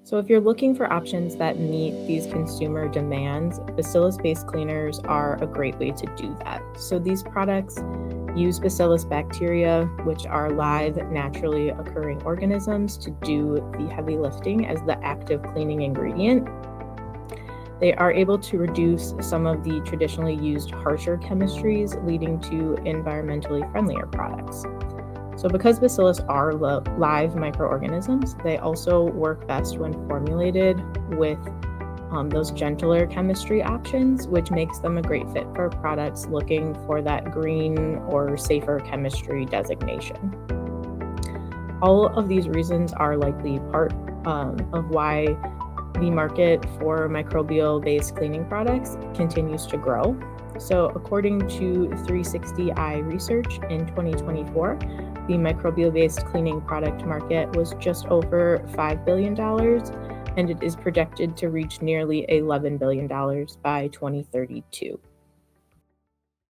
So if you're looking for options that meet these consumer demands, bacillus-based cleaners are a great way to do that. So these products use bacillus bacteria, which are live, naturally occurring organisms, to do the heavy lifting as the active cleaning ingredient. They are able to reduce some of the traditionally used harsher chemistries, leading to environmentally friendlier products. So because bacillus are live microorganisms, they also work best when formulated with those gentler chemistry options, which makes them a great fit for products looking for that green or safer chemistry designation. All of these reasons are likely part of why the market for microbial-based cleaning products continues to grow. So according to 360i Research in 2024, the microbial-based cleaning product market was just over $5 billion, and it is projected to reach nearly $11 billion by 2032.